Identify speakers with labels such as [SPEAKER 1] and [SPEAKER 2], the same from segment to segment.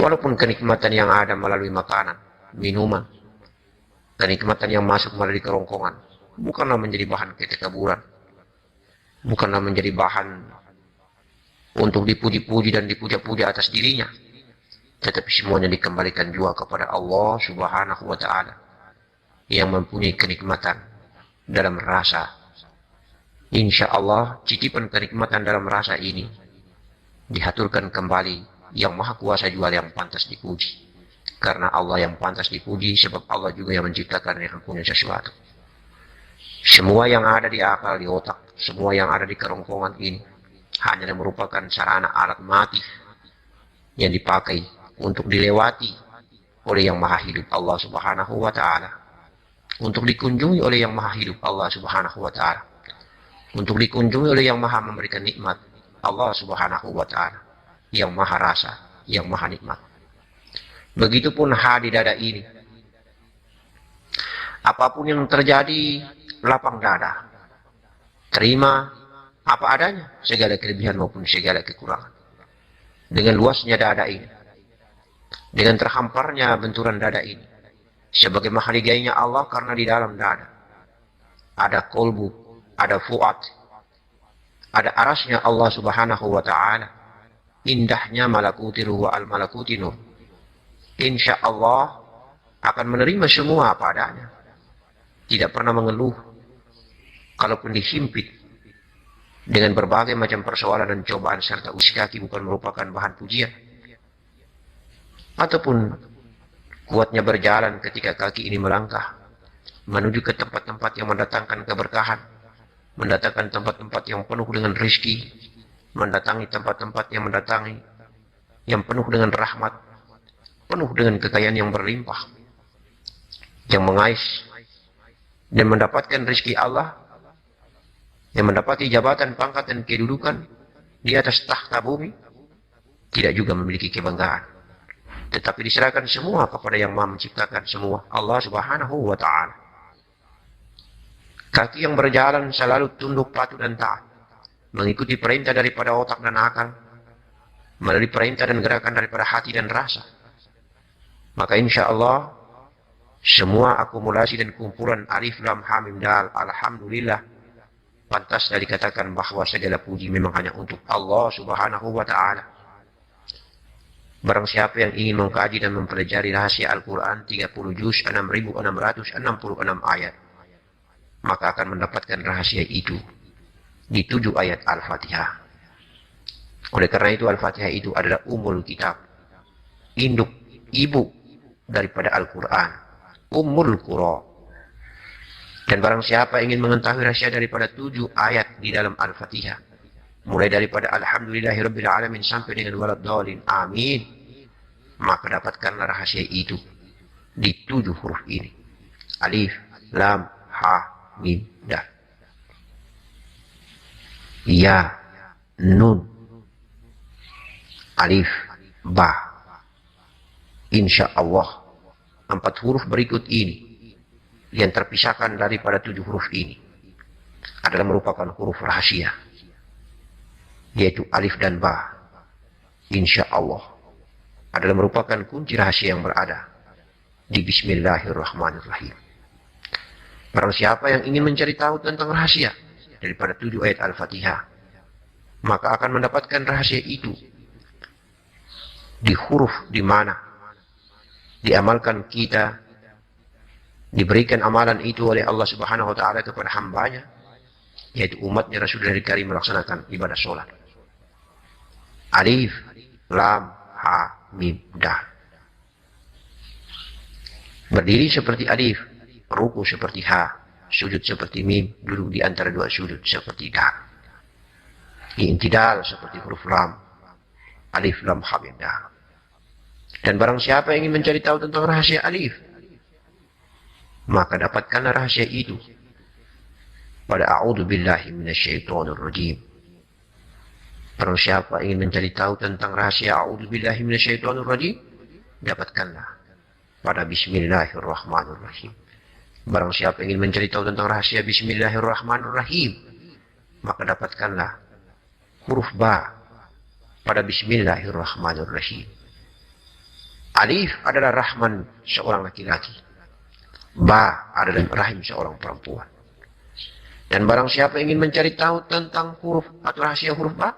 [SPEAKER 1] Walaupun kenikmatan yang ada melalui makanan, minuman, kenikmatan yang masuk melalui kerongkongan, bukanlah menjadi bahan ketekaburan, bukanlah menjadi bahan untuk dipuji-puji dan dipuja-puja atas dirinya, tetapi semuanya dikembalikan juga kepada Allah Subhanahu wa Ta'ala yang mempunyai kenikmatan dalam rasa. Insya Allah cicipan kenikmatan dalam rasa ini dihaturkan kembali yang maha kuasa juga yang pantas dipuji, karena Allah yang pantas dipuji sebab Allah juga yang menciptakan yang punya sesuatu. Semua yang ada di akal, di otak, semua yang ada di kerongkongan ini hanya merupakan sarana alat mati yang dipakai untuk dilewati oleh yang maha hidup Allah Subhanahu wa Ta'ala, untuk dikunjungi oleh yang maha hidup Allah Subhanahu wa Ta'ala, untuk dikunjungi oleh yang maha memberikan nikmat Allah Subhanahu wa Ta'ala, yang maha rasa, yang maha nikmat. Begitupun di dada ini, apapun yang terjadi, lapang dada, terima apa adanya, segala kelebihan maupun segala kekurangan. Dengan luasnya dada ini, dengan terhamparnya benturan dada ini, sebagai mahaligainya Allah, karena di dalam dada ada kolbu, ada fuad, ada arasnya Allah Subhanahu wa Ta'ala, indahnya malakuti ruh al malakuti nur. Insya Allah akan menerima semua apa adanya, tidak pernah mengeluh. Kalaupun dihimpit dengan berbagai macam persoalan dan cobaan serta usia kaki bukan merupakan bahan pujian, ataupun kuatnya berjalan ketika kaki ini melangkah menuju ke tempat-tempat yang mendatangkan keberkahan, mendatangkan tempat-tempat yang penuh dengan rezeki, mendatangi tempat-tempat yang penuh dengan rahmat, penuh dengan kekayaan yang berlimpah, yang mengais dan mendapatkan rezeki Allah, yang mendapati jabatan, pangkat dan kedudukan di atas tahta bumi, tidak juga memiliki kebanggaan, tetapi diserahkan semua kepada yang Maha menciptakan semua, Allah Subhanahu wa Ta'ala. Kaki yang berjalan selalu tunduk, patuh dan taat, mengikuti perintah daripada otak dan akal, melalui perintah dan gerakan daripada hati dan rasa. Maka insya Allah semua akumulasi dan kumpulan alif lam ha mim dal alhamdulillah pantas dikatakan bahwa segala puji memang hanya untuk Allah Subhanahu wa Ta'ala. Barang siapa yang ingin mengkaji dan mempelajari rahasia Al-Quran 30 juz 6666 ayat, maka akan mendapatkan rahasia itu di 7 ayat Al-Fatihah. Oleh karena itu Al-Fatihah itu adalah ummul kitab, induk, ibu daripada Al-Quran, ummul qura. Dan barang siapa ingin mengetahui rahasia daripada 7 ayat di dalam Al-Fatihah, mulai daripada Alhamdulillahirabbil alamin sampai dengan waladdallin amin, maka dapatkanlah rahasia itu di 7 huruf ini, alif lam ha mim dal, ya nun alif ba. Insya Allah 4 huruf berikut ini yang terpisahkan daripada 7 huruf ini adalah merupakan huruf rahasia, yaitu alif dan ba. Insya Allah adalah merupakan kunci rahasia yang berada di Bismillahirrahmanirrahim. Barang siapa yang ingin mencari tahu tentang rahasia daripada 7 ayat Al-Fatihah, maka akan mendapatkan rahasia itu di huruf di mana diamalkan kita, diberikan amalan itu oleh Allah Subhanahu wa Ta'ala kepada hambanya, yaitu umatnya Rasulullah Karim melaksanakan ibadah sholat. Alif lam ha mim dal, berdiri seperti alif, ruku seperti ha, sujud seperti mim, duduk di antara 2 sujud seperti dal, i'tidal seperti huruf lam, alif lam ha mim dal. Dan barang siapa yang ingin mencari tahu tentang rahasia alif, maka dapatkanlah rahasia itu pada a'udzubillahi minasyaitonirrajim. Barang siapa ingin mencari tahu tentang rahasia a'udzubillahi minasyaitonirrajim, dapatkanlah pada bismillahirrahmanirrahim. Barang siapa ingin mencari tahu tentang rahasia bismillahirrahmanirrahim, maka dapatkanlah huruf ba pada bismillahirrahmanirrahim. Alif adalah rahman seorang laki-laki. Ba adalah rahim seorang perempuan. Dan barang siapa ingin mencari tahu tentang huruf atau rahasia huruf ba,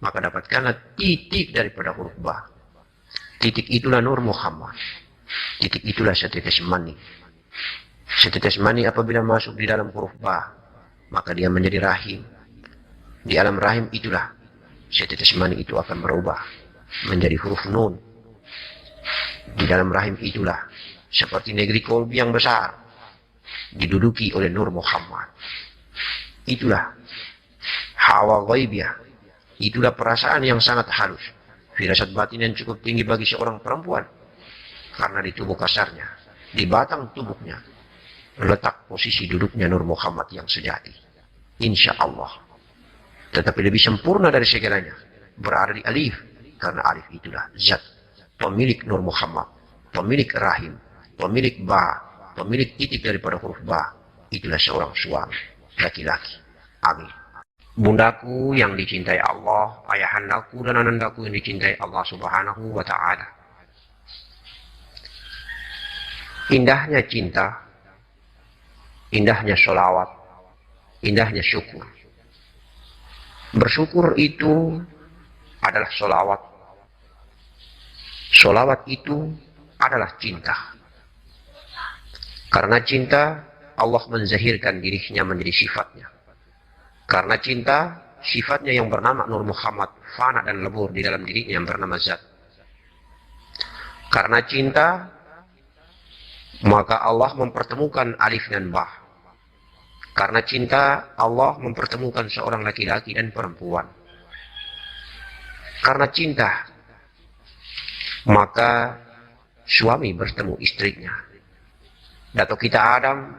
[SPEAKER 1] maka dapatkanlah titik daripada huruf ba. Titik itulah Nur Muhammad. Titik itulah setetes mani. Setetes mani apabila masuk di dalam huruf ba, maka dia menjadi rahim. Di alam rahim itulah setetes mani itu akan berubah menjadi huruf nun. Di dalam rahim itulah seperti negeri kolbi yang besar diduduki oleh Nur Muhammad. Itulah hawa ghaibiyah. Itulah perasaan yang sangat halus, firasat batin yang cukup tinggi bagi seorang perempuan. Karena di tubuh kasarnya, di batang tubuhnya, letak posisi duduknya Nur Muhammad yang sejati. Insya Allah. Tetapi lebih sempurna dari segalanya berada di alif. Karena alif itulah zat, pemilik Nur Muhammad, pemilik rahim, pemilik ba, pemilik titik daripada huruf ba. Itulah seorang suami laki-laki. Amin. Bundaku yang dicintai Allah, ayahandaku dan anandaku yang dicintai Allah Subhanahu wa Ta'ala. Indahnya cinta, indahnya sholawat, indahnya syukur. Bersyukur itu adalah sholawat. Sholawat itu adalah cinta. Karena cinta, Allah menzahirkan dirinya menjadi sifatnya. Karena cinta, sifatnya yang bernama Nur Muhammad fana dan lebur di dalam dirinya yang bernama Zat. Karena cinta, maka Allah mempertemukan alif dan ba. Karena cinta, Allah mempertemukan seorang laki-laki dan perempuan. Karena cinta, maka suami bertemu istrinya. Datuk kita Adam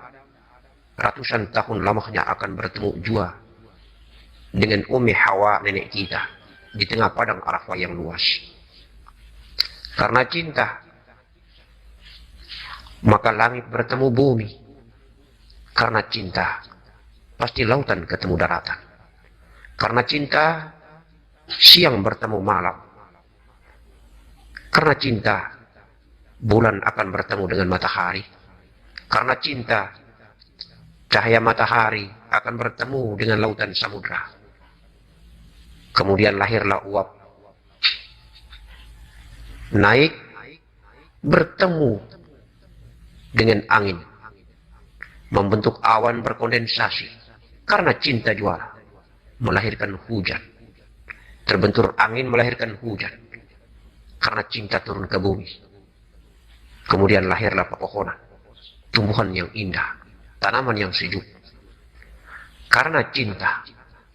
[SPEAKER 1] ratusan tahun lamanya akan bertemu jua dengan Ummi Hawa nenek kita di tengah padang Arafah yang luas. Karena cinta, maka langit bertemu bumi. Karena cinta, pasti lautan ketemu daratan. Karena cinta, siang bertemu malam. Karena cinta, bulan akan bertemu dengan matahari. Karena cinta, cahaya matahari akan bertemu dengan lautan samudra. Kemudian lahirlah uap. Naik, bertemu dengan angin. Membentuk awan berkondensasi. Karena cinta juara, melahirkan hujan. Terbentur angin melahirkan hujan. Karena cinta turun ke bumi. Kemudian lahirlah pepohonan. Tumbuhan yang indah, tanaman yang sejuk. Karena cinta,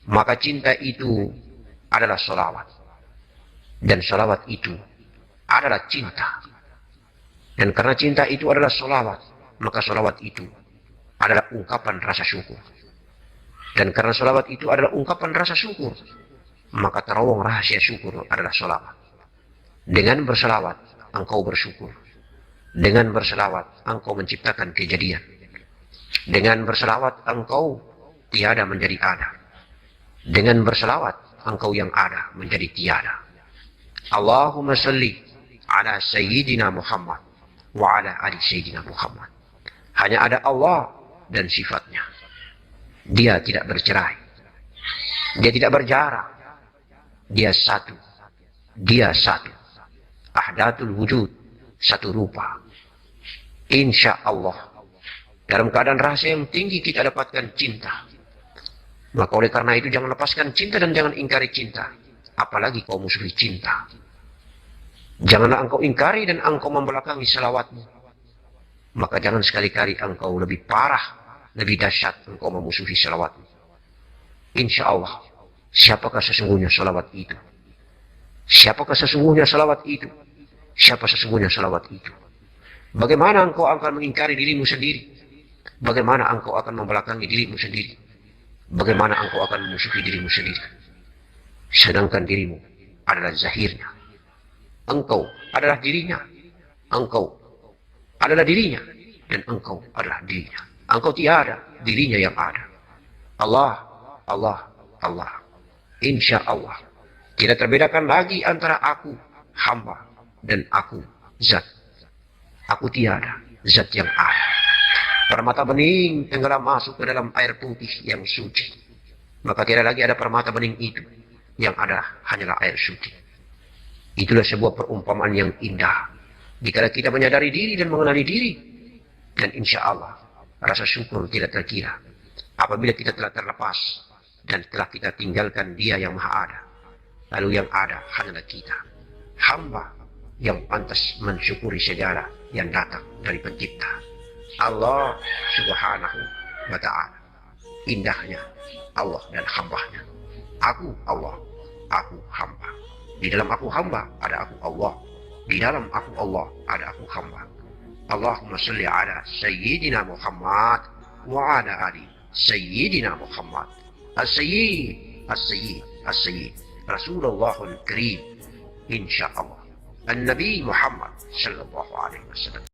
[SPEAKER 1] maka cinta itu adalah sholawat. Dan sholawat itu adalah cinta. Dan karena cinta itu adalah sholawat, maka sholawat itu adalah ungkapan rasa syukur. Dan karena sholawat itu adalah ungkapan rasa syukur, maka terowong rahasia syukur adalah sholawat. Dengan berselawat, engkau bersyukur. Dengan berselawat, engkau menciptakan kejadian. Dengan berselawat, engkau tiada menjadi ada. Dengan berselawat, engkau yang ada menjadi tiada. Allahumma salli ala Sayyidina Muhammad wa ala ali Sayyidina Muhammad. Hanya ada Allah dan sifatnya. Dia tidak bercerai. Dia tidak berjarak. Dia satu. Dia satu. Ahdatul wujud. Satu rupa. Insya Allah. Dalam keadaan rahasia yang tinggi kita dapatkan cinta. Maka oleh karena itu jangan lepaskan cinta dan jangan ingkari cinta. Apalagi kau musuhi cinta. Janganlah engkau ingkari dan engkau membelakangi selawatmu. Maka jangan sekali-kali engkau lebih parah, lebih dahsyat engkau memusuhi selawatmu. Insya Allah. Siapakah sesungguhnya selawat itu? Siapakah sesungguhnya selawat itu? Siapa sesungguhnya salawat itu? Bagaimana engkau akan mengingkari dirimu sendiri? Bagaimana engkau akan membelakangi dirimu sendiri? Bagaimana engkau akan memusuhi dirimu sendiri? Sedangkan dirimu adalah zahirnya. Engkau adalah dirinya. Engkau adalah dirinya. Dan engkau adalah dirinya. Engkau tiada, dirinya yang ada. Allah, Allah, Allah. Insya Allah. Tidak terbedakan lagi antara aku, hamba, dan aku, zat. Aku tiada, zat yang ada. Permata bening tenggelam masuk ke dalam air putih yang suci. Maka tidak lagi ada permata bening itu. Yang ada hanyalah air suci. Itulah sebuah perumpamaan yang indah. Jika kita menyadari diri dan mengenali diri. Dan insya Allah, rasa syukur tidak terkira. Apabila kita telah terlepas dan telah kita tinggalkan Dia yang Maha Ada. Lalu yang ada hanyalah kita. Hamba yang pantas mensyukuri segala yang datang dari pencipta. Allah subhanahu wa ta'ala. Indahnya Allah dan hambanya. Aku Allah, aku hamba. Di dalam aku hamba, ada aku Allah. Di dalam aku Allah, ada aku hamba. Allahumma salli ala Sayyidina Muhammad wa ala ali Sayyidina Muhammad. As-Sayyid, As-Sayyid, As-Sayyid. Rasulullahul Karim. Insyaallah. An-Nabi Muhammad sallallahu alaihi wasallam.